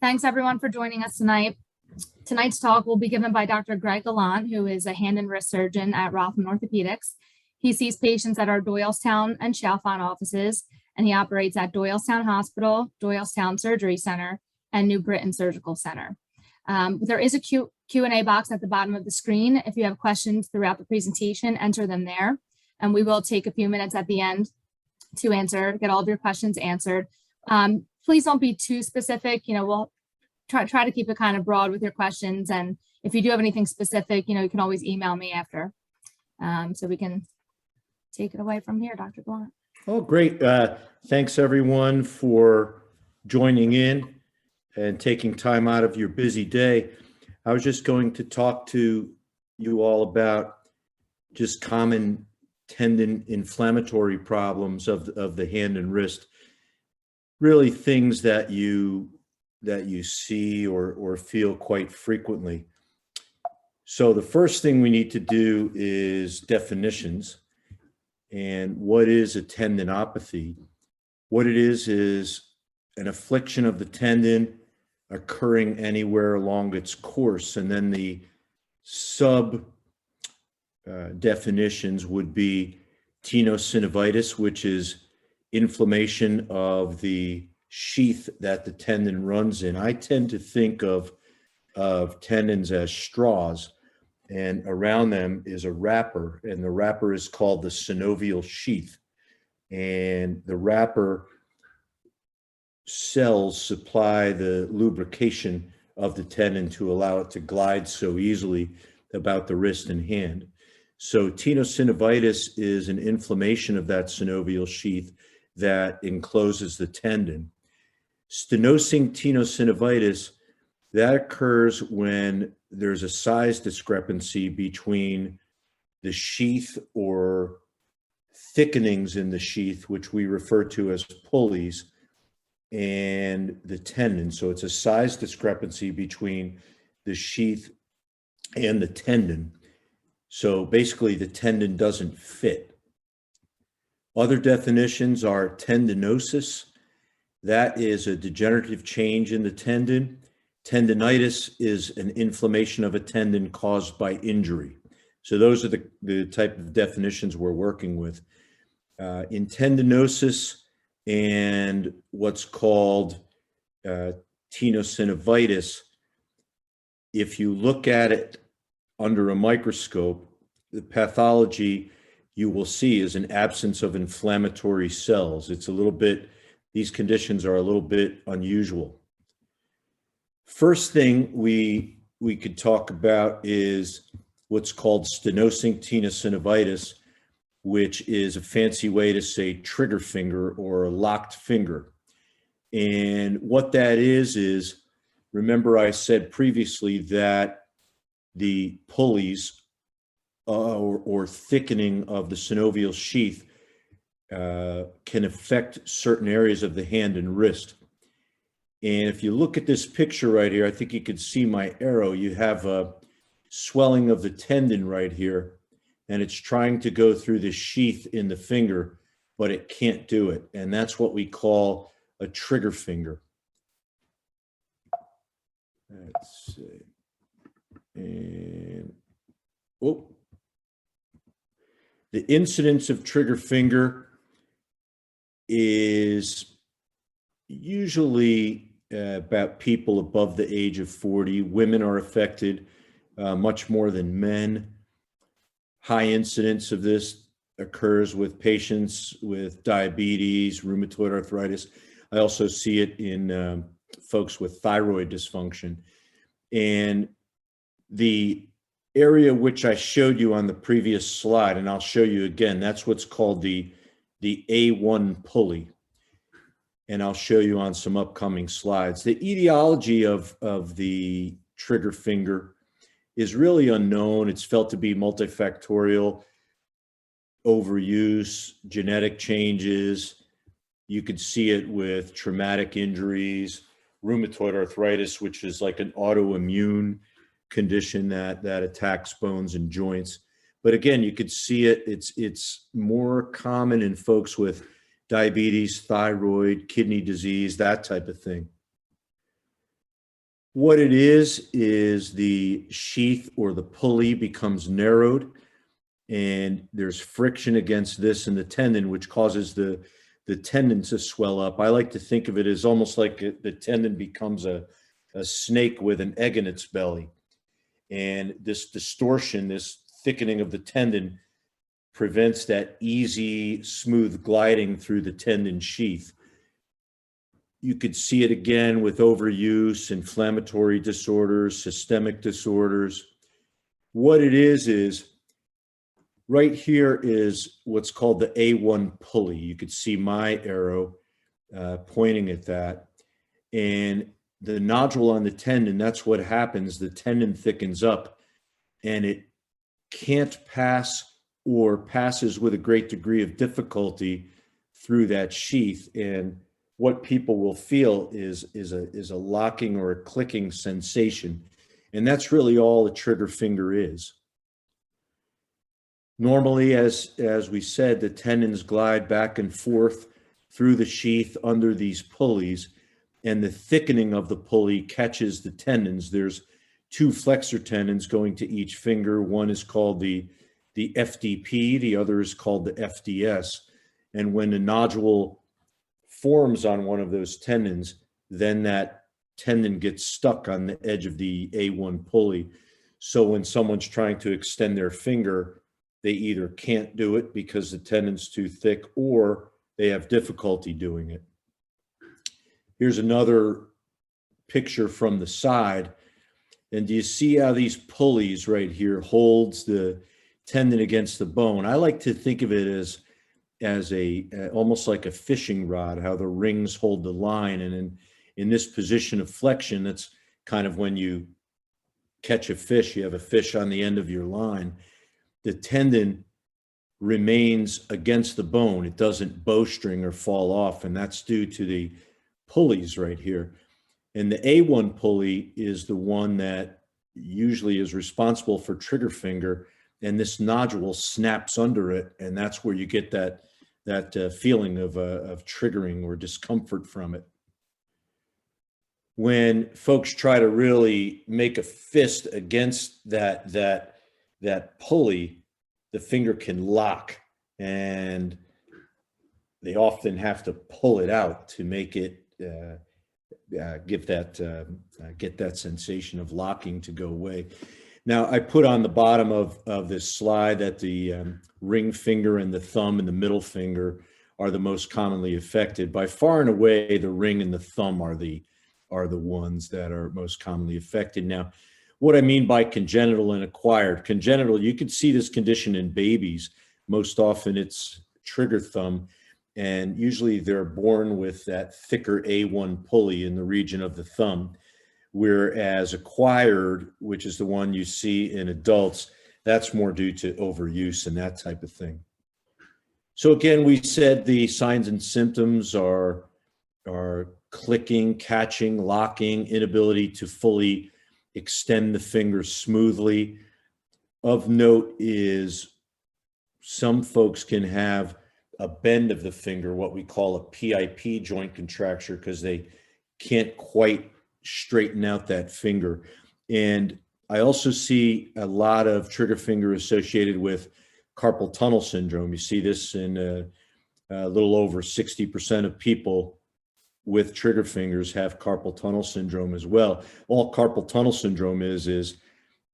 Thanks everyone for joining us tonight. Tonight's talk will be given by Dr. Greg Gallant, who is a hand and wrist surgeon at Rothman Orthopedics. He sees patients at our Doylestown and Chalfont offices, and he operates at Doylestown Hospital, Doylestown Surgery Center, and New Britain Surgical Center. There is a Q&A box at the bottom of the screen. If you have questions throughout the presentation, enter them there, and we will take a few minutes at the end to get all of your questions answered. Please don't be too specific. We'll try to keep it kind of broad with your questions. And if you do have anything specific, you can always email me after. So we can take it away from here, Dr. Gallant. Oh, great. Thanks everyone for joining in and taking time out of your busy day. I was just going to talk to you all about just common tendon inflammatory problems of the hand and wrist. Really things that you see or feel quite frequently. So the first thing we need to do is definitions. And what is a tendinopathy? What it is an affliction of the tendon occurring anywhere along its course. And then the sub definitions would be tenosynovitis, which is inflammation of the sheath that the tendon runs in. I tend to think of tendons as straws, and around them is a wrapper, and the wrapper is called the synovial sheath. And the wrapper cells supply the lubrication of the tendon to allow it to glide so easily about the wrist and hand. So tenosynovitis is an inflammation of that synovial sheath that encloses the tendon. Stenosing tenosynovitis, that occurs when there's a size discrepancy between the sheath or thickenings in the sheath, which we refer to as pulleys, and the tendon. So it's a size discrepancy between the sheath and the tendon. So basically the tendon doesn't fit. Other definitions are tendinosis. That is a degenerative change in the tendon. Tendinitis is an inflammation of a tendon caused by injury. So those are the type of definitions we're working with. In tendinosis and what's called tenosynovitis, if you look at it under a microscope, the pathology you will see is an absence of inflammatory cells. It's a little bit, these conditions are a little bit unusual. First thing we could talk about is what's called stenosing tenosynovitis, which is a fancy way to say trigger finger or a locked finger. And what that is remember I said previously that the pulleys or thickening of the synovial sheath can affect certain areas of the hand and wrist. And if you look at this picture right here, I think you can see my arrow. You have a swelling of the tendon right here, and it's trying to go through the sheath in the finger, but it can't do it. And that's what we call a trigger finger. Let's see. And, oh. The incidence of trigger finger is usually about people above the age of 40. Women are affected much more than men. High incidence of this occurs with patients with diabetes, rheumatoid arthritis. I also see it in folks with thyroid dysfunction. And the area which I showed you on the previous slide, and I'll show you again, that's what's called the A1 pulley. And I'll show you on some upcoming slides. The etiology of the trigger finger is really unknown. It's felt to be multifactorial, overuse, genetic changes. You could see it with traumatic injuries, rheumatoid arthritis, which is like an autoimmune condition that attacks bones and joints. But again, you could see it. It's more common in folks with diabetes, thyroid, kidney disease, that type of thing. What it is the sheath or the pulley becomes narrowed, and there's friction against this and the tendon, which causes the tendon to swell up. I like to think of it as almost like the tendon becomes a snake with an egg in its belly. And this distortion, this thickening of the tendon prevents that easy, smooth gliding through the tendon sheath. You could see it again with overuse, inflammatory disorders, systemic disorders. What it is right here is what's called the A1 pulley. You could see my arrow pointing at that. And the nodule on the tendon, that's what happens. The tendon thickens up and it can't pass or passes with a great degree of difficulty through that sheath. And what people will feel is a locking or a clicking sensation. And that's really all a trigger finger is. Normally, as we said, the tendons glide back and forth through the sheath under these pulleys, and the thickening of the pulley catches the tendons. There's two flexor tendons going to each finger. One is called the FDP, the other is called the FDS. And when the nodule forms on one of those tendons, then that tendon gets stuck on the edge of the A1 pulley. So when someone's trying to extend their finger, they either can't do it because the tendon's too thick, or they have difficulty doing it. Here's another picture from the side. And do you see how these pulleys right here holds the tendon against the bone? I like to think of it as almost like a fishing rod, how the rings hold the line. And in this position of flexion, that's kind of when you catch a fish, you have a fish on the end of your line. The tendon remains against the bone. It doesn't bowstring or fall off, and that's due to the pulleys right here. And the A1 pulley is the one that usually is responsible for trigger finger, and this nodule snaps under it, and that's where you get that feeling of triggering or discomfort from it. When folks try to really make a fist against that pulley, the finger can lock, and they often have to pull it out to make it get that sensation of locking to go away. Now, I put on the bottom of this slide that the ring finger and the thumb and the middle finger are the most commonly affected. By far and away, the ring and the thumb are the ones that are most commonly affected. Now, what I mean by congenital and acquired. Congenital, you can see this condition in babies. Most often it's trigger thumb, and usually they're born with that thicker A1 pulley in the region of the thumb. Whereas acquired, which is the one you see in adults, that's more due to overuse and that type of thing. So again, we said the signs and symptoms are clicking, catching, locking, inability to fully extend the fingers smoothly. Of note is some folks can have a bend of the finger, what we call a PIP joint contracture, because they can't quite straighten out that finger. And I also see a lot of trigger finger associated with carpal tunnel syndrome. You see this in a little over 60% of people with trigger fingers have carpal tunnel syndrome as well. All carpal tunnel syndrome is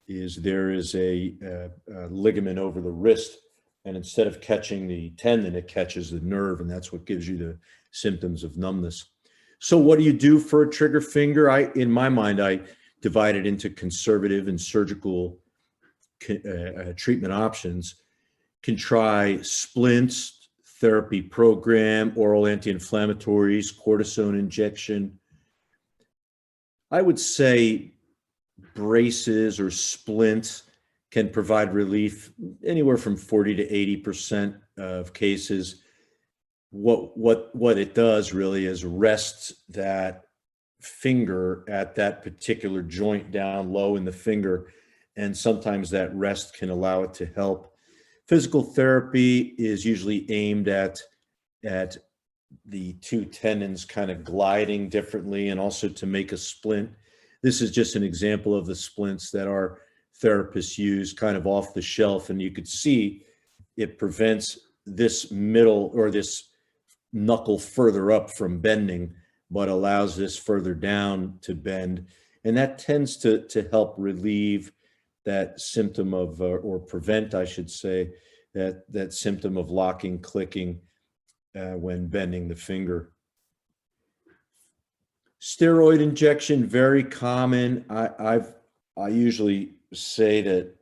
there is a ligament over the wrist, and instead of catching the tendon, it catches the nerve, and that's what gives you the symptoms of numbness. So what do you do for a trigger finger? In my mind, I divide it into conservative and surgical treatment options. Can try splints, therapy program, oral anti-inflammatories, cortisone injection. I would say braces or splints can provide relief anywhere from 40 to 80% of cases. What it does really is rests that finger at that particular joint down low in the finger, and sometimes that rest can allow it to help. Physical therapy is usually aimed at the two tendons kind of gliding differently, and also to make a splint. This is just an example of the splints that our therapists use kind of off the shelf. And you could see it prevents this middle or this knuckle further up from bending, but allows this further down to bend. And that tends to help relieve that symptom of, or prevent, I should say, that symptom of locking, clicking when bending the finger. Steroid injection, very common. I usually say that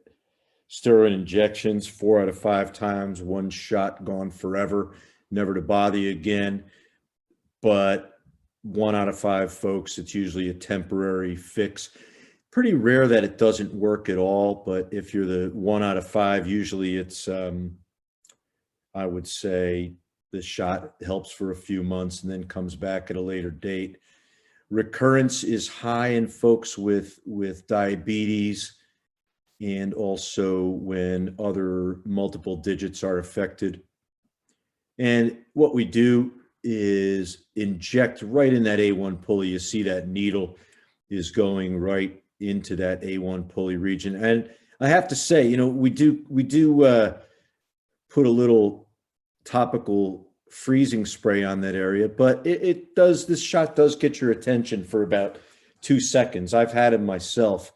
steroid injections 4 out of 5 times, one shot, gone forever, never to bother you again. But 1 out of 5 folks, it's usually a temporary fix. Pretty rare that it doesn't work at all, but if you're the 1 out of 5, usually it's, I would say the shot helps for a few months and then comes back at a later date. Recurrence is high in folks with diabetes, and also when other multiple digits are affected. And what we do is inject right in that A1 pulley. You see that needle is going right into that A1 pulley region. And I have to say, you know, we do put a little topical freezing spray on that area, but this shot does get your attention for about 2 seconds. I've had them myself,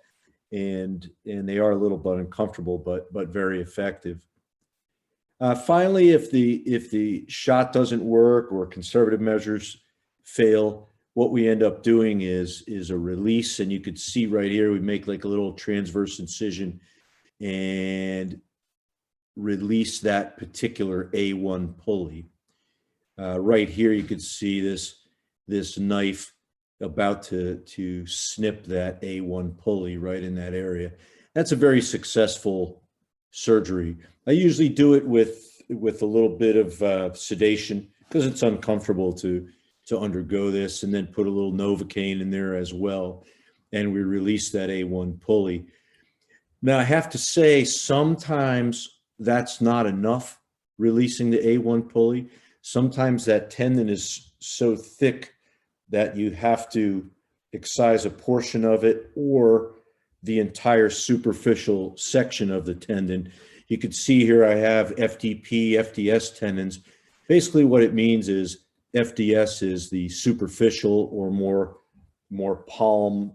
and they are a little bit uncomfortable, but very effective. Finally, if the shot doesn't work or conservative measures fail, what we end up doing is a release. And you could see right here, we make like a little transverse incision and release that particular A1 pulley. Right here, you could see this knife about to snip that A1 pulley right in that area. That's a very successful surgery. I usually do it with a little bit of sedation because it's uncomfortable to undergo this, and then put a little Novocaine in there as well. And we release that A1 pulley. Now, I have to say, sometimes that's not enough, releasing the A1 pulley. Sometimes that tendon is so thick that you have to excise a portion of it or the entire superficial section of the tendon. You can see here I have FDP, FDS tendons. Basically what it means is FDS is the superficial or more palm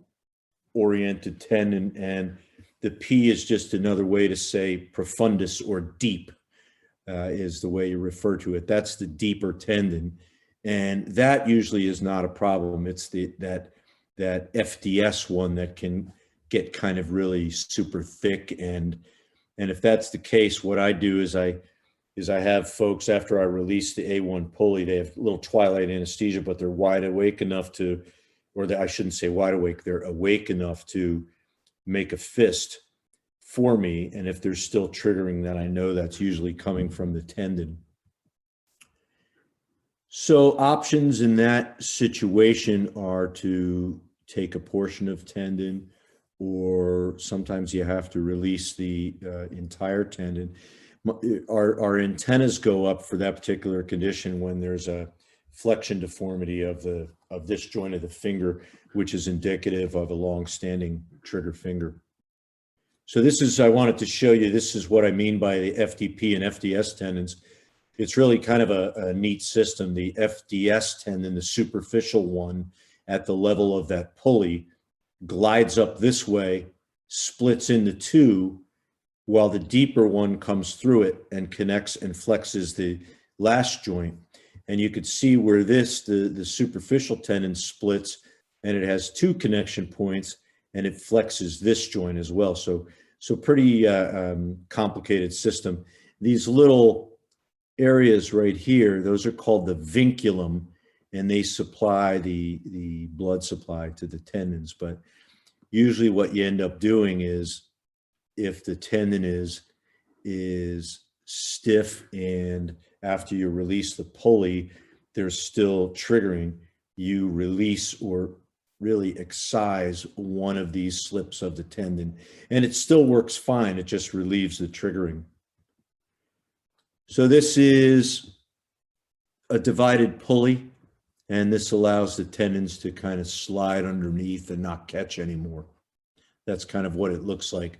oriented tendon, and the P is just another way to say profundus or deep, is the way you refer to it. That's the deeper tendon. And that usually is not a problem. It's that FDS one that can get kind of really super thick. And if that's the case, what I do is I have folks, after I release the A1 pulley, they have a little twilight anesthesia, but they're wide awake enough to, I shouldn't say wide awake, they're awake enough to make a fist for me. And if they're still triggering, then I know that's usually coming from the tendon. So options in that situation are to take a portion of tendon, or sometimes you have to release the entire tendon. Our antennas go up for that particular condition when there's a flexion deformity of this joint of the finger, which is indicative of a long-standing trigger finger. So I wanted to show you, this is what I mean by the FDP and FDS tendons. It's really kind of a neat system. The FDS tendon, the superficial one at the level of that pulley, glides up this way, splits into 2, while the deeper one comes through it and connects and flexes the last joint. And you could see where the superficial tendon splits, and it has 2 connection points, and it flexes this joint as well. So pretty complicated system. These little areas right here, those are called the vinculum, and they supply the blood supply to the tendons. But usually what you end up doing is, if the tendon is stiff and after you release the pulley, there's still triggering, you release or really excise one of these slips of the tendon, and it still works fine. It just relieves the triggering. So this is a divided pulley. And this allows the tendons to kind of slide underneath and not catch anymore. That's kind of what it looks like.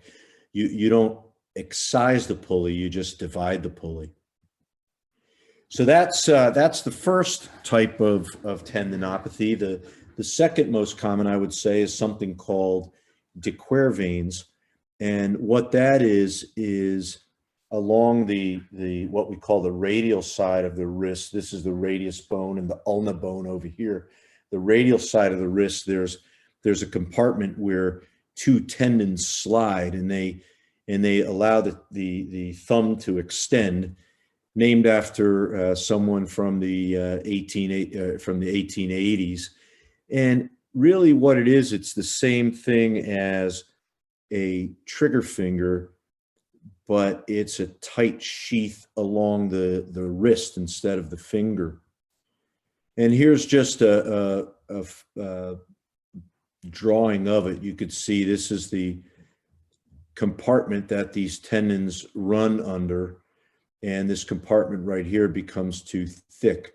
You don't excise the pulley, you just divide the pulley. So that's the first type of tendinopathy. The second most common, I would say, is something called de quervains. And what that is along the what we call the radial side of the wrist. This is the radius bone and the ulna bone over here. The radial side of the wrist, there's a compartment where two tendons slide, and they allow the thumb to extend, named after someone from the 1880s. And really what it is, it's the same thing as a trigger finger, but it's a tight sheath along the wrist instead of the finger. And here's just a drawing of it. You could see this is the compartment that these tendons run under, and this compartment right here becomes too thick.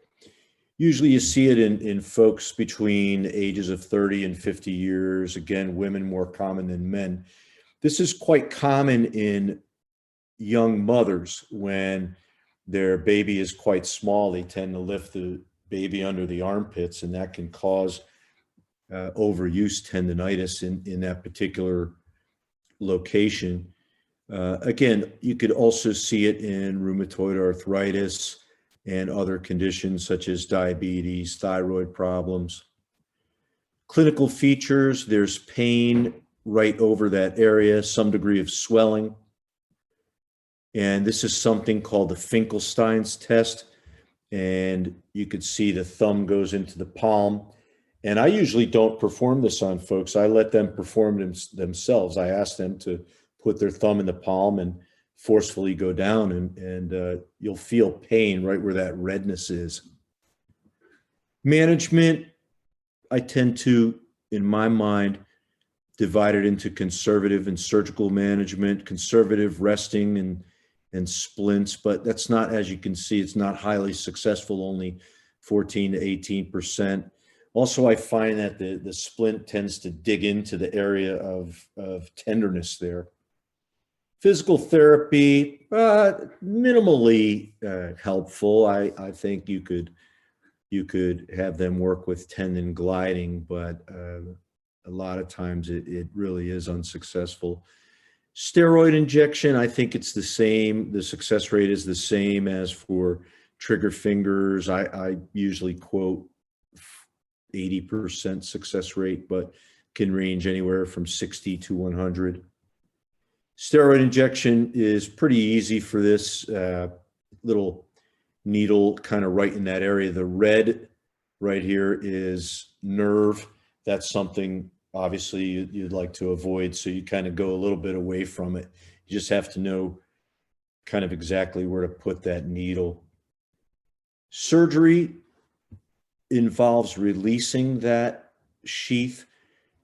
Usually you see it in folks between ages of 30 and 50 years. Again, women more common than men. This is quite common in young mothers. When their baby is quite small, they tend to lift the baby under the armpits, and that can cause overuse tendinitis in that particular location. Again, you could also see it in rheumatoid arthritis and other conditions such as diabetes, thyroid problems. Clinical features: there's pain right over that area, some degree of swelling. And this is something called the Finkelstein's test. And you could see the thumb goes into the palm. And I usually don't perform this on folks. I let them perform themselves. I ask them to put their thumb in the palm and forcefully go down, and you'll feel pain right where that redness is. Management, I tend to, in my mind, divide it into conservative and surgical management. Conservative, resting and splints, but that's not, as you can see, it's not highly successful, only 14 to 18%. Also, I find that the splint tends to dig into the area of tenderness there. Physical therapy, minimally helpful. I think you could have them work with tendon gliding, but a lot of times it really is unsuccessful. Steroid injection, I think it's the same. The success rate is the same as for trigger fingers. I usually quote 80% success rate, but can range anywhere from 60 to 100. Steroid injection is pretty easy for this little needle kind of right in that area. The red right here is nerve. That's something obviously you'd like to avoid, so you kind of go a little bit away from it. You just have to know kind of exactly where to put that needle. Surgery involves releasing that sheath.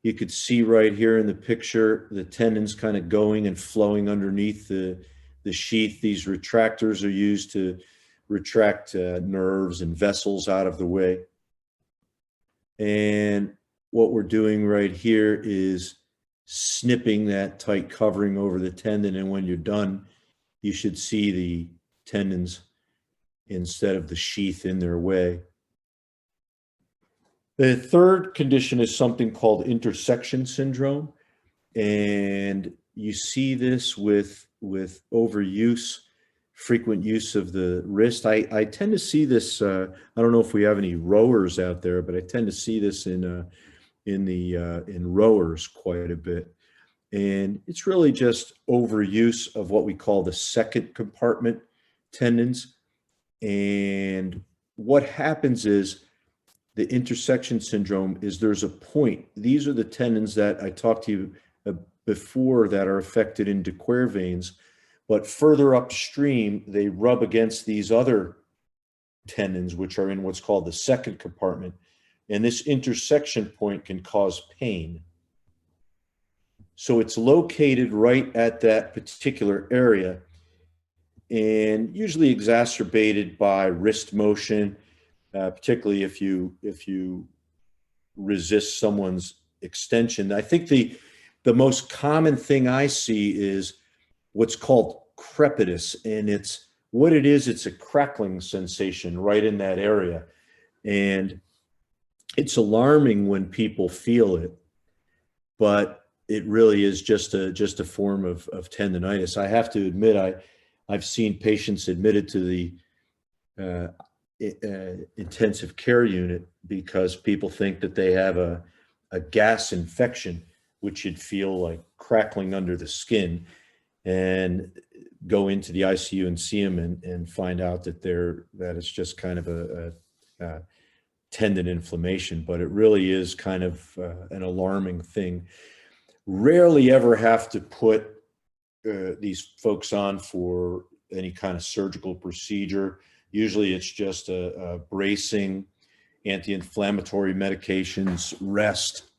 You could see right here in the picture the tendons kind of going and flowing underneath the sheath. These retractors are used to retract nerves and vessels out of the way. And what we're doing right here is snipping that tight covering over the tendon, and when you're done, you should see the tendons instead of the sheath in their way. The third condition is something called intersection syndrome, and you see this with overuse, frequent use of the wrist. I tend to see this. I don't know if we have any rowers out there, but I tend to see this in rowers quite a bit, and it's really just overuse of what we call the second compartment tendons. And what happens is, the intersection syndrome is there's a point. These are the tendons that I talked to you before that are affected in de quervains, but further upstream, they rub against these other tendons, which are in what's called the second compartment. And this intersection point can cause pain. So it's located right at that particular area, and usually exacerbated by wrist motion. particularly if you resist someone's extension. I think the most common thing I see is what's called crepitus, and it's what it is. It's a crackling sensation right in that area, and it's alarming when people feel it, but it really is just a form of tendonitis. I have to admit, I've seen patients admitted to the intensive care unit because people think that they have a gas infection, which you'd feel like crackling under the skin, and go into the ICU and see them and find out that it's just kind of a tendon inflammation, but it really is kind of an alarming thing. Rarely ever have to put these folks on for any kind of surgical procedure. Usually it's just a bracing, anti-inflammatory medications, rest,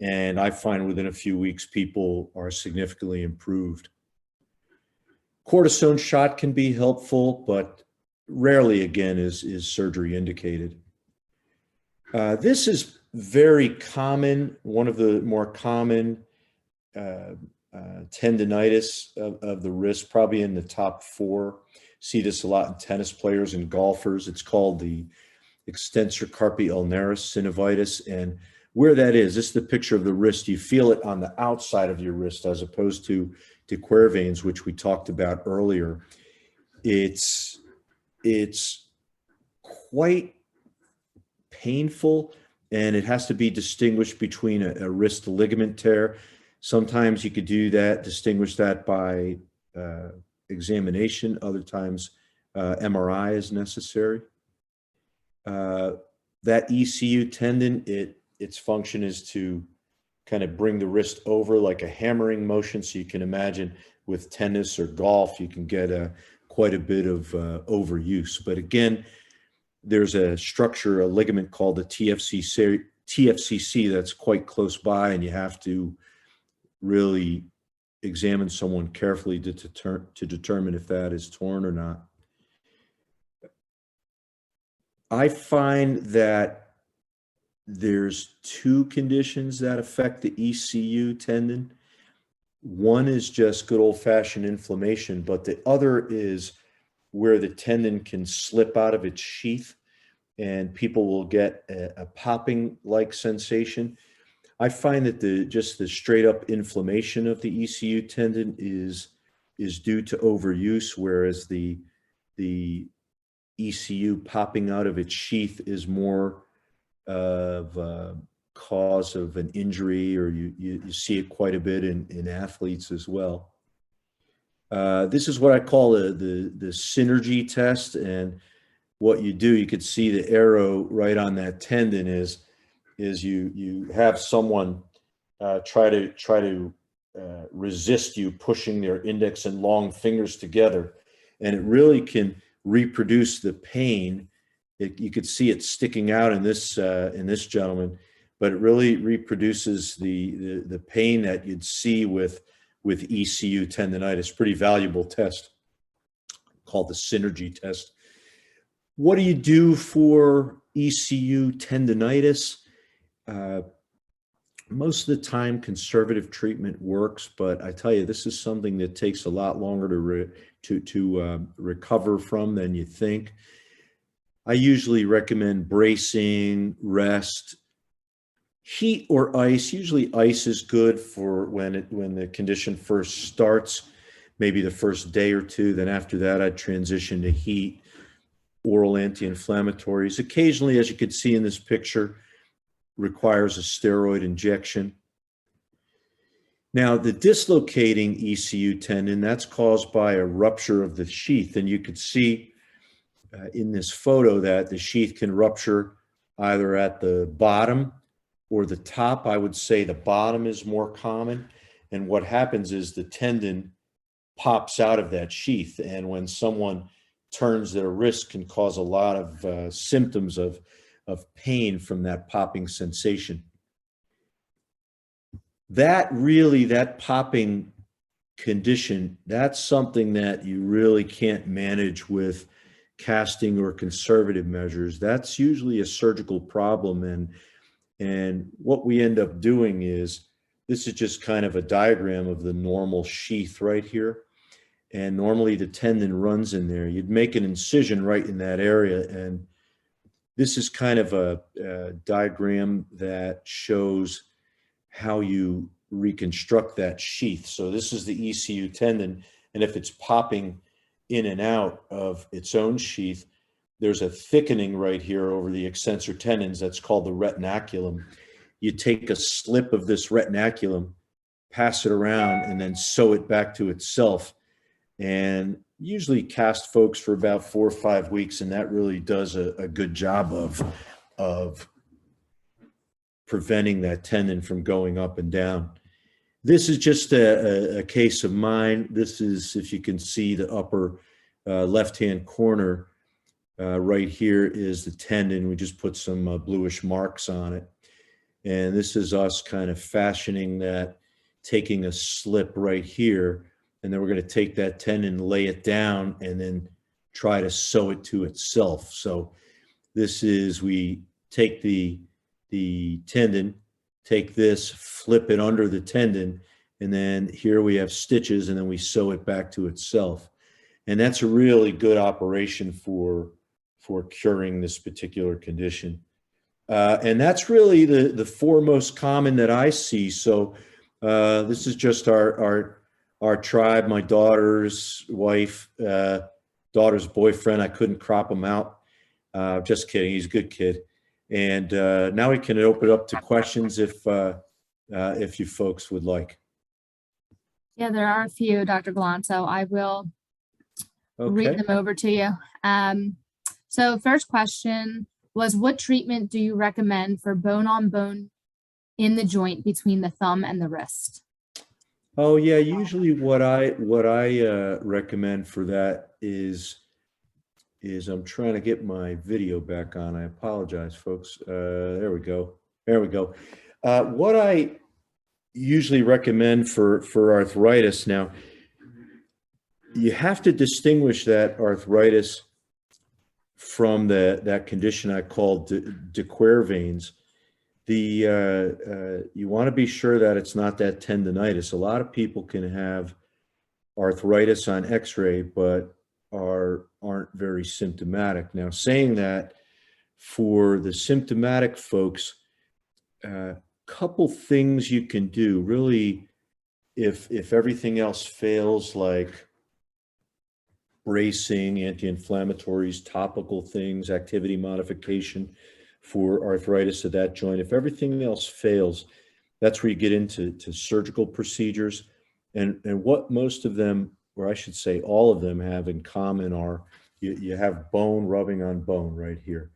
and I find within a few weeks people are significantly improved. Cortisone shot can be helpful, but rarely again is surgery indicated. This is very common, one of the more common tendinitis of the wrist, probably in the top 4. See this a lot in tennis players and golfers. It's called the Extensor carpi ulnaris synovitis. And where that is, this is the picture of the wrist. You feel it on the outside of your wrist as opposed to quervains, which we talked about earlier. It's quite painful, and it has to be distinguished between a wrist ligament tear. Sometimes you could distinguish that by examination. Other times MRI is necessary. That ECU tendon, its function is to kind of bring the wrist over like a hammering motion. So you can imagine with tennis or golf, you can get quite a bit of overuse. But again, there's a structure, a ligament called the TFCC that's quite close by, and you have to really examine someone carefully to determine if that is torn or not. I find that there's 2 conditions that affect the ECU tendon. One is just good old-fashioned inflammation, but the other is where the tendon can slip out of its sheath and people will get a popping-like sensation. I find that just the straight-up inflammation of the ECU tendon is due to overuse, whereas the ECU popping out of its sheath is more of a cause of an injury, or you see it quite a bit in athletes as well. This is what I call the synergy test, and what you do, you could see the arrow right on that tendon is you have someone try to resist you pushing their index and long fingers together, and it really can reproduce the pain. You could see it sticking out in this gentleman, but it really reproduces the pain that you'd see with ECU tendonitis. Pretty valuable test called the synergy test. What do you do for ECU tendonitis? Most of the time, conservative treatment works, but I tell you, this is something that takes a lot longer to recover from than you think. I usually recommend bracing, rest, heat or ice. Usually ice is good for when the condition first starts, maybe the first day or 2. Then after that, I'd transition to heat, oral anti-inflammatories. Occasionally, as you can see in this picture, requires a steroid injection. Now, the dislocating ECU tendon, that's caused by a rupture of the sheath. And you could see in this photo that the sheath can rupture either at the bottom or the top. I would say the bottom is more common. And what happens is the tendon pops out of that sheath. And when someone turns their wrist, can cause a lot of symptoms of pain from that popping sensation. That popping condition, that's something that you really can't manage with casting or conservative measures, that's usually a surgical problem. And what we end up doing is, this is just kind of a diagram of the normal sheath right here. And normally the tendon runs in there. You'd make an incision right in that area. And this is kind of a diagram that shows how you reconstruct that sheath. So this is the ECU tendon. And if it's popping in and out of its own sheath, there's a thickening right here over the extensor tendons that's called the retinaculum. You take a slip of this retinaculum, pass it around, and then sew it back to itself. And usually cast folks for about 4 or 5 weeks, and that really does a good job of preventing that tendon from going up and down. This is just a case of mine. This is, if you can see the upper left-hand corner, right here is the tendon. We just put some bluish marks on it. And this is us kind of fashioning that, taking a slip right here, and then we're going to take that tendon, lay it down, and then try to sew it to itself. So this is, we take the tendon, take this, flip it under the tendon, and then here we have stitches, and then we sew it back to itself. And that's a really good operation for curing this particular condition. And that's really the 4 most common that I see. So this is just our tribe, my daughter's wife, daughter's boyfriend. I couldn't crop him out. Just kidding. He's a good kid. And now we can open it up to questions if you folks would like. Yeah, there are a few, Dr. Gallant, so I will read them over to you. So first question was, what treatment do you recommend for bone on bone in the joint between the thumb and the wrist? Oh yeah, usually what I recommend for that is I'm trying to get my video back on. I apologize, folks. There we go. There we go. What I usually recommend for arthritis, now you have to distinguish that arthritis from that condition I called de quervains. You want to be sure that it's not that tendonitis. A lot of people can have arthritis on x-ray, but aren't very symptomatic. Now, saying that, for the symptomatic folks, couple things you can do, really, if everything else fails, like bracing, anti-inflammatories, topical things, activity modification for arthritis of that joint. If everything else fails, that's where you get into surgical procedures. And what most of them, or I should say all of them, have in common are you have bone rubbing on bone right here.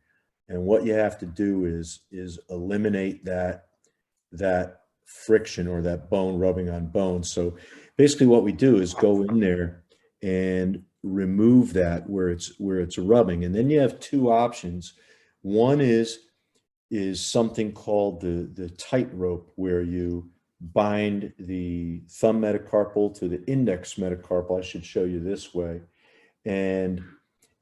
And what you have to do is eliminate that friction or that bone rubbing on bone. So basically what we do is go in there and remove that where it's rubbing. And then you have 2 options. One is something called the tightrope, where you bind the thumb metacarpal to the index metacarpal. I should show you this way. And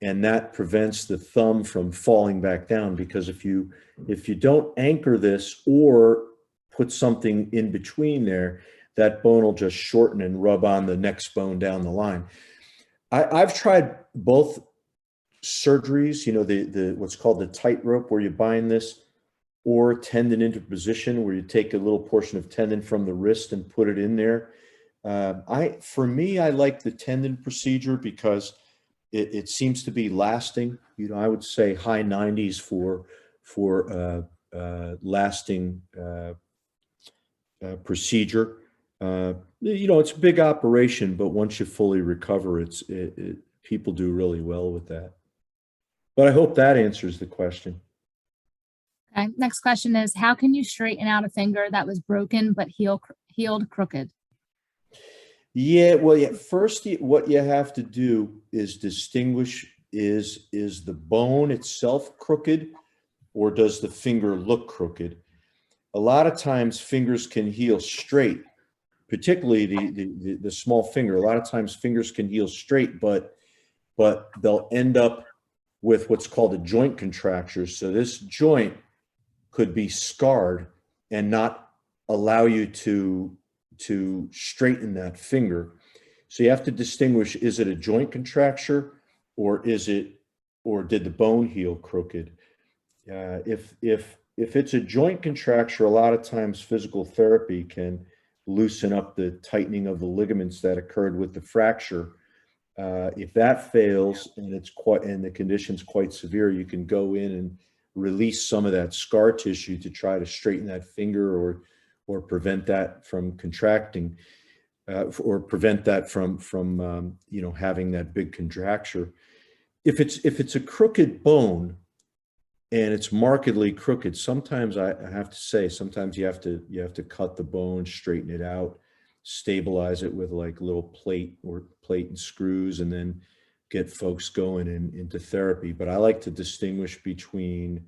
that prevents the thumb from falling back down, because if you don't anchor this or put something in between there, that bone will just shorten and rub on the next bone down the line. I've tried both surgeries, you know, the what's called the tightrope, where you bind this, or tendon interposition, where you take a little portion of tendon from the wrist and put it in there. For me, I like the tendon procedure because it seems to be lasting. You know, I would say high 90s for lasting procedure. You know, it's a big operation, but once you fully recover, people do really well with that. But I hope that answers the question. Okay. Next question is, how can you straighten out a finger that was broken but healed crooked? Yeah, well, yeah, first, what you have to do is distinguish, is the bone itself crooked, or does the finger look crooked? A lot of times fingers can heal straight, particularly the small finger. A lot of times fingers can heal straight, but they'll end up with what's called a joint contracture. So this joint could be scarred and not allow you to straighten that finger. So you have to distinguish, is it a joint contracture or did the bone heal crooked? If it's a joint contracture, a lot of times physical therapy can loosen up the tightening of the ligaments that occurred with the fracture. If that fails and the condition's quite severe, you can go in and release some of that scar tissue to try to straighten that finger or prevent that from contracting, or prevent that from having that big contracture. If it's a crooked bone and it's markedly crooked, sometimes I have to say, sometimes you have to cut the bone, straighten it out, stabilize it with like little plate and screws, and then get folks going into therapy. But I like to distinguish between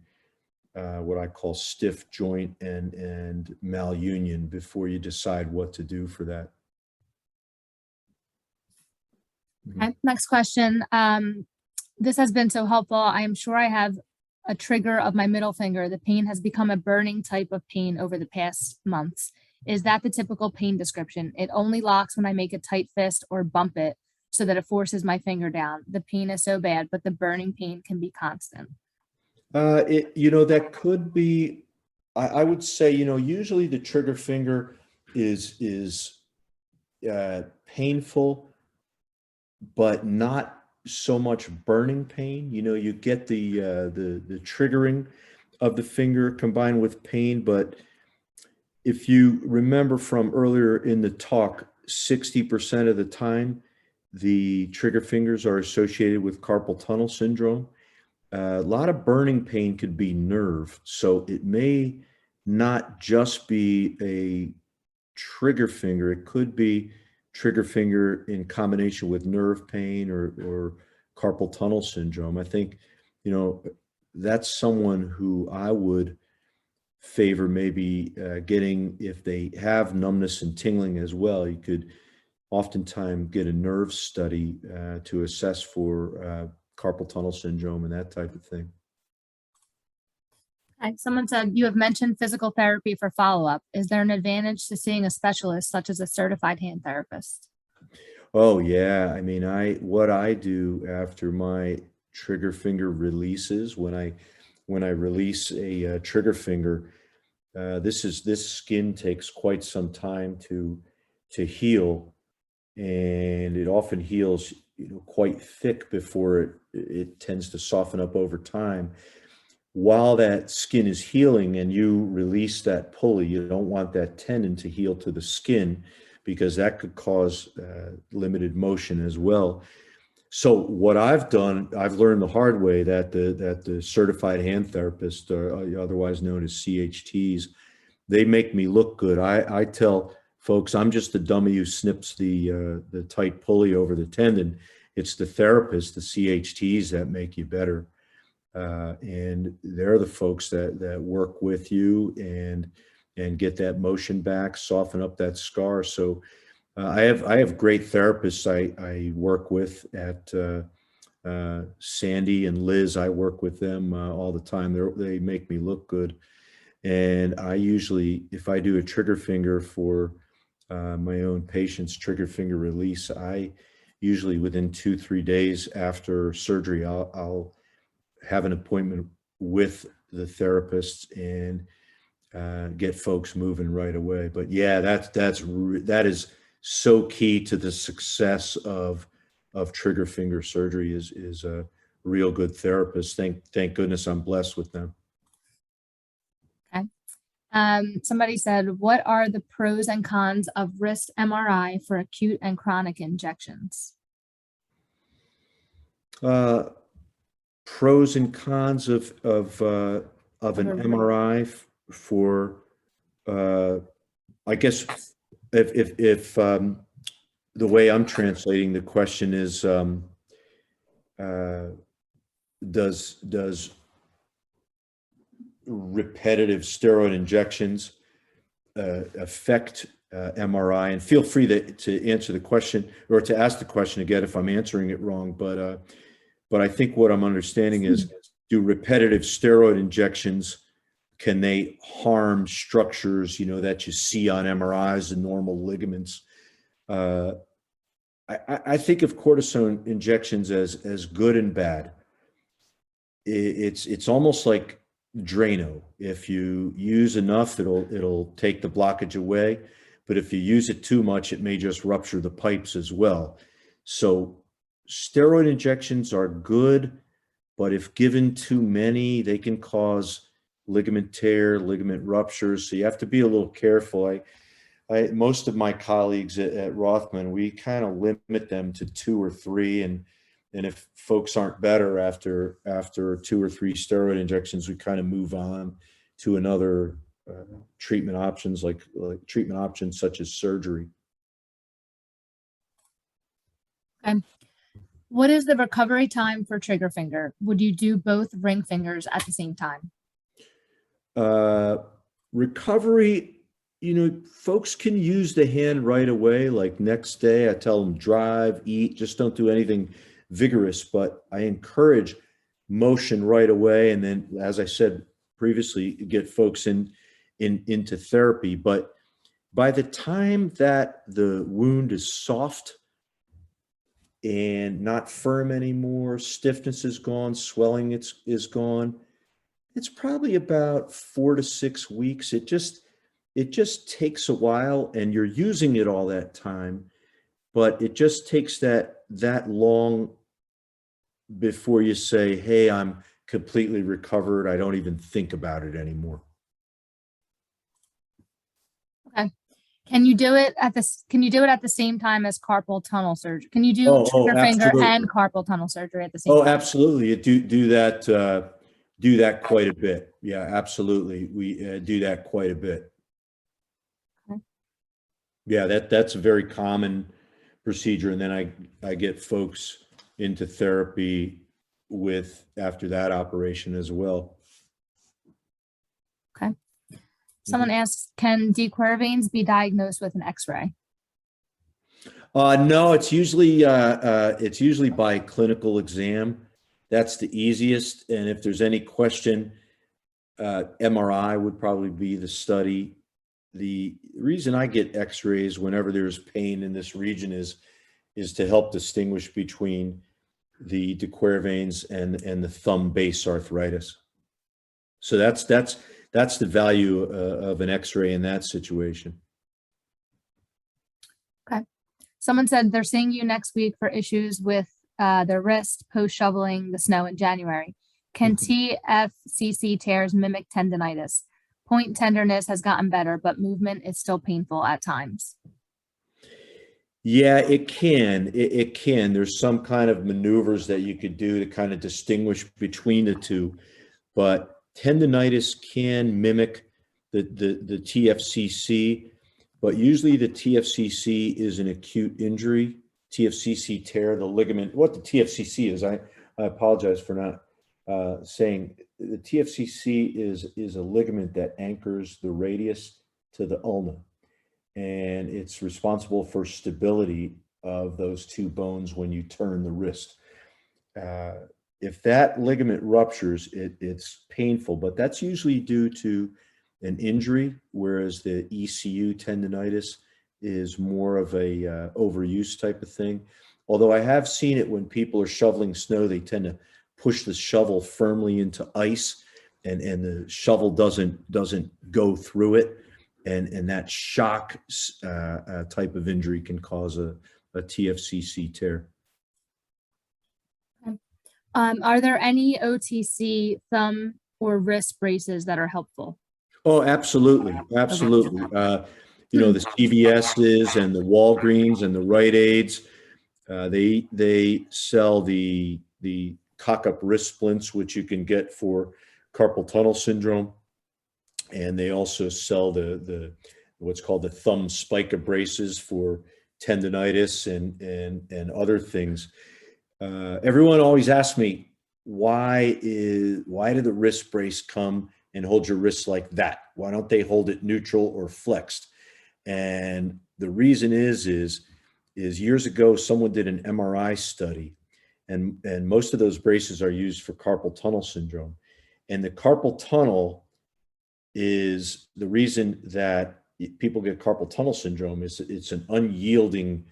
what I call stiff joint and malunion before you decide what to do for that. Okay, next question. This has been so helpful. I am sure I have a trigger of my middle finger. The pain has become a burning type of pain over the past months. Is that the typical pain description? It only locks when I make a tight fist or bump it so that it forces my finger down. The pain is so bad, but the burning pain can be constant. That could be, I would say, usually the trigger finger is painful, but not so much burning pain. You get the triggering of the finger combined with pain. But if you remember from earlier in the talk, 60% of the time, the trigger fingers are associated with carpal tunnel syndrome. A lot of burning pain could be nerve. So it may not just be a trigger finger. It could be trigger finger in combination with nerve pain or carpal tunnel syndrome. I think, that's someone who I would favor maybe getting, if they have numbness and tingling as well. You could oftentimes get a nerve study to assess for carpal tunnel syndrome and that type of thing. Okay. Someone said, you have mentioned physical therapy for follow-up. Is there an advantage to seeing a specialist such as a certified hand therapist? Oh yeah. I mean, what I do after my trigger finger releases, when I release a trigger finger, this skin takes quite some time to heal, and it often heals quite thick before it tends to soften up over time. While that skin is healing and you release that pulley, you don't want that tendon to heal to the skin, because that could cause limited motion as well. So what I've done, I've learned the hard way that the certified hand therapists, otherwise known as CHTs, they make me look good. I tell folks, I'm just the dummy who snips the tight pulley over the tendon. It's the therapists, the CHTs, that make you better. And they're the folks that work with you and get that motion back, soften up that scar. So I have great therapists I work with at Sandy and Liz. I work with them all the time. They make me look good. And I usually, if I do a trigger finger for my own patient's trigger finger release, I usually within 2-3 days after surgery, I'll have an appointment with the therapist and get folks moving right away. But yeah, that is so key to the success of trigger finger surgery is a real good therapist. Thank goodness I'm blessed with them. Okay. Somebody said, what are the pros and cons of wrist MRI for acute and chronic injections? Pros and cons of an MRI for, I guess, if the way I'm translating the question is, does repetitive steroid injections affect MRI? And feel free to answer the question or to ask the question again if I'm answering it wrong. But but I think what I'm understanding is, do repetitive steroid injections, can they harm structures, that you see on MRIs and normal ligaments? I think of cortisone injections as good and bad. It's almost like Drano. If you use enough, it'll take the blockage away. But if you use it too much, it may just rupture the pipes as well. So steroid injections are good, but if given too many, they can cause ligament tear, ligament ruptures. So you have to be a little careful. Most of my colleagues at Rothman, we kind of limit them to 2 or 3, and if folks aren't better after 2 or 3 steroid injections, we kind of move on to another treatment options, like treatment options such as surgery. Okay. What is the recovery time for trigger finger? Would you do both ring fingers at the same time? Recovery, folks can use the hand right away. Like next day, I tell them drive, eat, just don't do anything vigorous, but I encourage motion right away. And then, as I said previously, get folks into therapy. But by the time that the wound is soft and not firm anymore, stiffness is gone, swelling is gone, it's probably about 4 to 6 weeks. It just takes a while, and you're using it all that time, but it just takes that long before you say, hey, I'm completely recovered. I don't even think about it anymore. Okay. Can you do it at the same time as carpal tunnel surgery? Can you do trigger finger and carpal tunnel surgery at the same time? Oh, absolutely. You do that quite a bit. Yeah, absolutely. We do that quite a bit. Okay. Yeah, that's a very common procedure. And then I get folks into therapy after that operation as well. Okay. Someone asks, can quervains be diagnosed with an X-ray? No, it's usually by clinical exam. That's the easiest. And if there's any question, MRI would probably be the study. The reason I get X-rays whenever there's pain in this region is to help distinguish between the quervains and the thumb base arthritis. So that's the value of an X-ray in that situation. Okay. Someone said they're seeing you next week for issues with their wrist post shoveling the snow in January. Can TFCC tears mimic tendonitis? Point tenderness has gotten better, but movement is still painful at times. Yeah, it can. It can. There's some kind of maneuvers that you could do to kind of distinguish between the two, but tendonitis can mimic the TFCC, but usually the TFCC is an acute injury. TFCC tear, the ligament. What the TFCC is, I apologize for not saying. The TFCC is a ligament that anchors the radius to the ulna, and it's responsible for stability of those two bones when you turn the wrist. If that ligament ruptures, it's painful, but that's usually due to an injury, whereas the ECU tendonitis is more of a overuse type of thing. Although I have seen it when people are shoveling snow, they tend to push the shovel firmly into ice, and the shovel doesn't go through it. And that shock type of injury can cause a TFCC tear. Are there any OTC thumb or wrist braces that are helpful? Oh, absolutely. Absolutely. The CVS's and the Walgreens and the Rite Aids, they sell the cock-up wrist splints, which you can get for carpal tunnel syndrome. And they also sell the what's called the thumb spica braces for tendonitis and other things. Everyone always asks me, why did the wrist brace come and hold your wrist like that? Why don't they hold it neutral or flexed? And the reason is years ago, someone did an MRI study, And most of those braces are used for carpal tunnel syndrome. And the carpal tunnel is the reason that people get carpal tunnel syndrome is it's an unyielding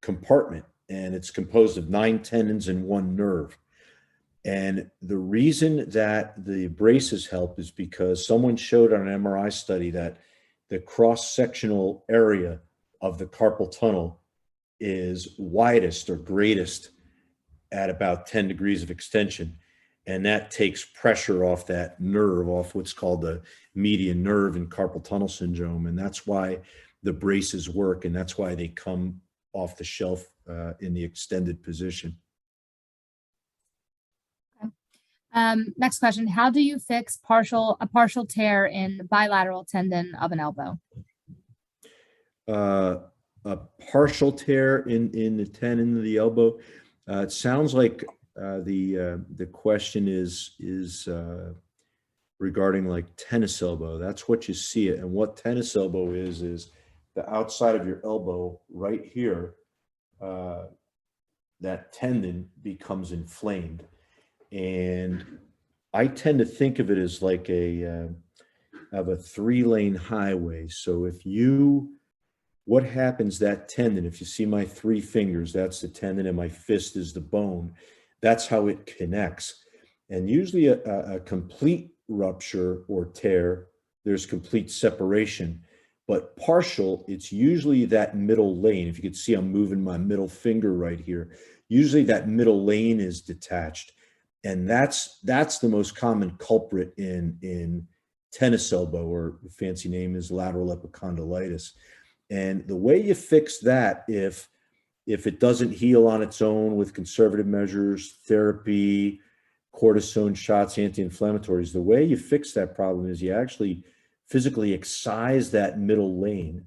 compartment, and it's composed of 9 tendons and 1 nerve. And the reason that the braces help is because someone showed on an MRI study that the cross-sectional area of the carpal tunnel is widest or greatest at about 10 degrees of extension. And that takes pressure off that nerve, off what's called the median nerve in carpal tunnel syndrome. And that's why the braces work, and that's why they come off the shelf in the extended position. Next question. How do you fix a partial tear in the bilateral tendon of an elbow? A partial tear in the tendon of the elbow. It sounds like the question is regarding like tennis elbow. That's what you see it. And what tennis elbow is the outside of your elbow right here. That tendon becomes inflamed. And I tend to think of it as like a 3-lane highway. So what happens, that tendon, if you see my 3 fingers, that's the tendon, and my fist is the bone. That's how it connects. And usually a complete rupture or tear, there's complete separation. But partial, it's usually that middle lane. If you could see, I'm moving my middle finger right here. Usually that middle lane is detached. And that's the most common culprit in tennis elbow, or the fancy name is lateral epicondylitis. And the way you fix that, if it doesn't heal on its own with conservative measures, therapy, cortisone shots, anti-inflammatories, the way you fix that problem is you actually physically excise that middle lane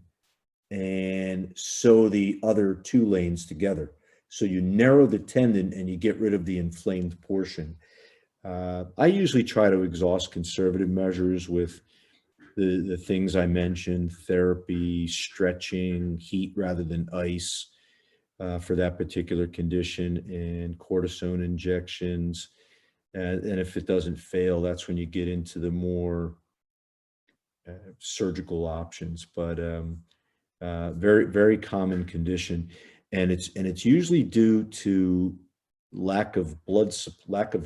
and sew the other 2 lanes together. So you narrow the tendon and you get rid of the inflamed portion. I usually try to exhaust conservative measures with the things I mentioned: therapy, stretching, heat rather than ice for that particular condition, and cortisone injections. And if it doesn't fail, that's when you get into the more surgical options. But very, very common condition. And it's usually due to lack of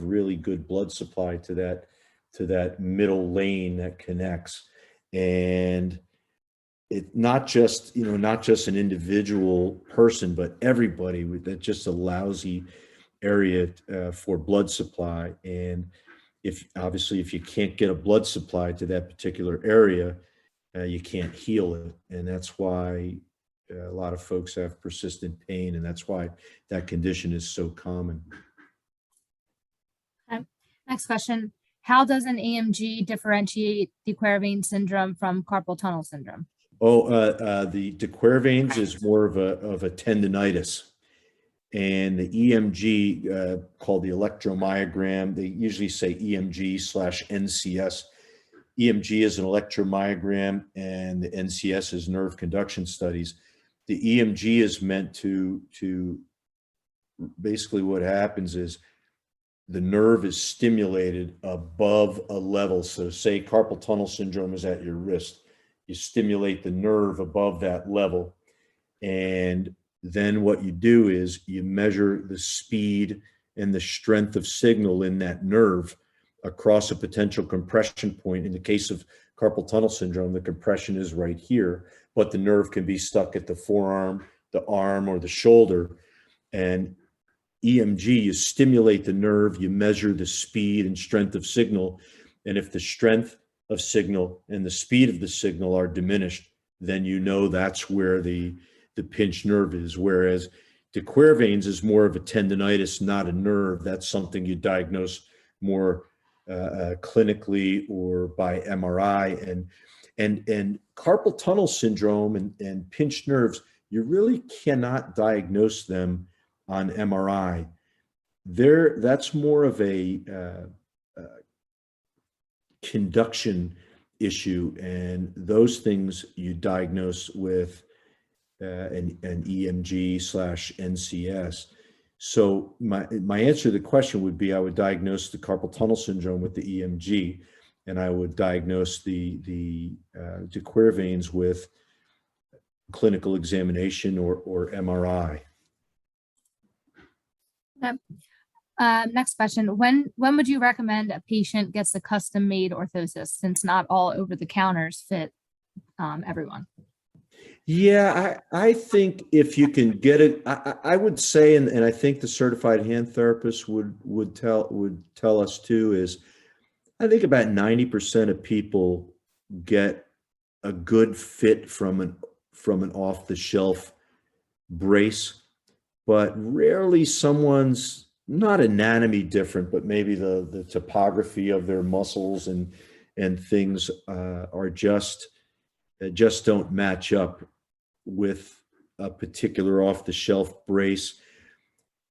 really good blood supply to that middle lane that connects. And it not just an individual person, but everybody with that, just a lousy area for blood supply. And if you can't get a blood supply to that particular area, you can't heal it. And that's why a lot of folks have persistent pain, and that's why that condition is so common. Okay. Next question. How does an EMG differentiate the quervain syndrome from carpal tunnel syndrome? The de Quervain's is more of a tendinitis, and the EMG called the electromyogram. They usually say EMG/NCS. EMG is an electromyogram, and the NCS is nerve conduction studies. The EMG is meant to basically, what happens is the nerve is stimulated above a level. So say carpal tunnel syndrome is at your wrist. You stimulate the nerve above that level. And then what you do is you measure the speed and the strength of signal in that nerve across a potential compression point. In the case of carpal tunnel syndrome, the compression is right here, but the nerve can be stuck at the forearm, the arm, or the shoulder. And EMG, you stimulate the nerve, you measure the speed and strength of signal. And if the strength of signal and the speed of the signal are diminished, then you know that's where the pinched nerve is. Whereas de Quervain's is more of a tendinitis, not a nerve. That's something you diagnose more clinically or by MRI. And carpal tunnel syndrome and pinched nerves, you really cannot diagnose them on MRI. That's more of a conduction issue, and those things you diagnose with an EMG/NCS. So my answer to the question would be I would diagnose the carpal tunnel syndrome with the EMG, and I would diagnose the de quervains with clinical examination or MRI. Okay. Next question. When would you recommend a patient gets a custom-made orthosis, since not all over-the-counters fit everyone? Yeah, I think if you can get it, I would say, and I think the certified hand therapist would tell us too, is I think about 90% of people get a good fit from an off-the-shelf brace, but rarely someone's not anatomy different, but maybe the topography of their muscles and things are just don't match up with a particular off-the-shelf brace.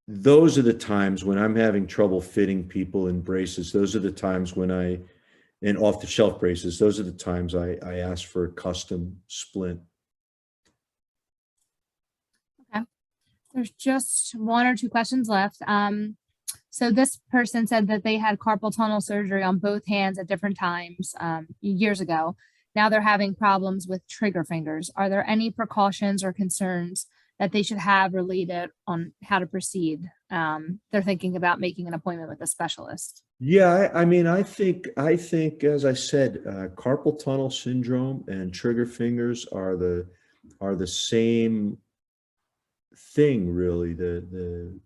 Those are the times when I'm having trouble fitting people in braces. Those are the times when in off-the-shelf braces, those are the times I ask for a custom splint. Okay. There's just one or two questions left. So this person said that they had carpal tunnel surgery on both hands at different times years ago. Now they're having problems with trigger fingers. Are there any precautions or concerns that they should have related on how to proceed? They're thinking about making an appointment with a specialist. Yeah, I mean, I think, as I said, carpal tunnel syndrome and trigger fingers are the same thing, really. The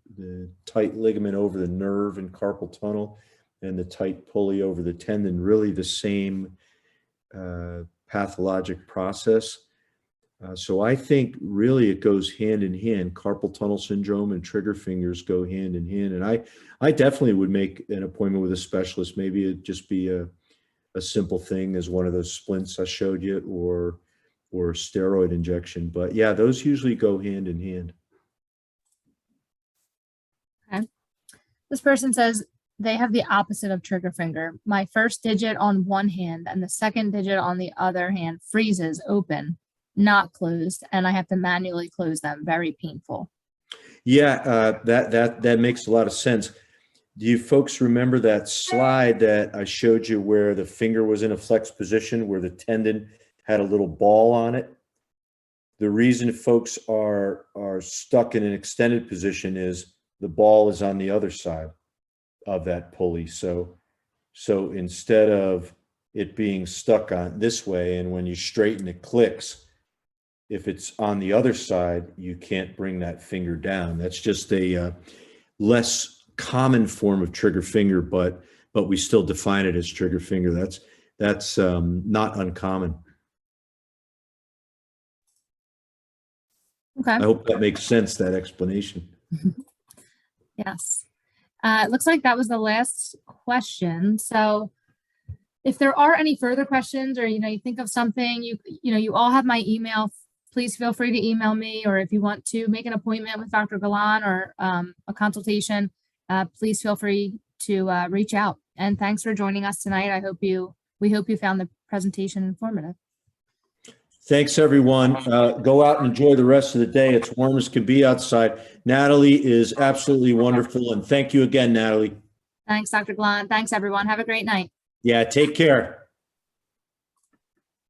tight ligament over the nerve in carpal tunnel and the tight pulley over the tendon, really the same pathologic process. So I think really it goes hand in hand. Carpal tunnel syndrome and trigger fingers go hand in hand. And I definitely would make an appointment with a specialist. Maybe it'd just be a simple thing as one of those splints I showed you, or steroid injection. But yeah, those usually go hand in hand. Okay. This person says they have the opposite of trigger finger. My first digit on one hand and the second digit on the other hand freezes open, not closed, and I have to manually close them. Very painful. Yeah, that makes a lot of sense. Do you folks remember that slide that I showed you where the finger was in a flexed position, where the tendon had a little ball on it? The reason folks are stuck in an extended position is the ball is on the other side of that pulley. So instead of it being stuck on this way, and when you straighten it clicks, if it's on the other side, you can't bring that finger down. That's just a less common form of trigger finger, but we still define it as trigger finger. That's not uncommon. Okay. I hope that makes sense, that explanation. Yes. It looks like that was the last question. So if there are any further questions, or you think of something, you all have my email. Please feel free to email me, or if you want to make an appointment with Dr. Gallant or a consultation, please feel free to reach out. And thanks for joining us tonight. We hope you found the presentation informative. Thanks, everyone. Go out and enjoy the rest of the day. It's warm as can be outside. Natalie is absolutely wonderful. And thank you again, Natalie. Thanks, Dr. Gallant. Thanks, everyone. Have a great night. Yeah, take care.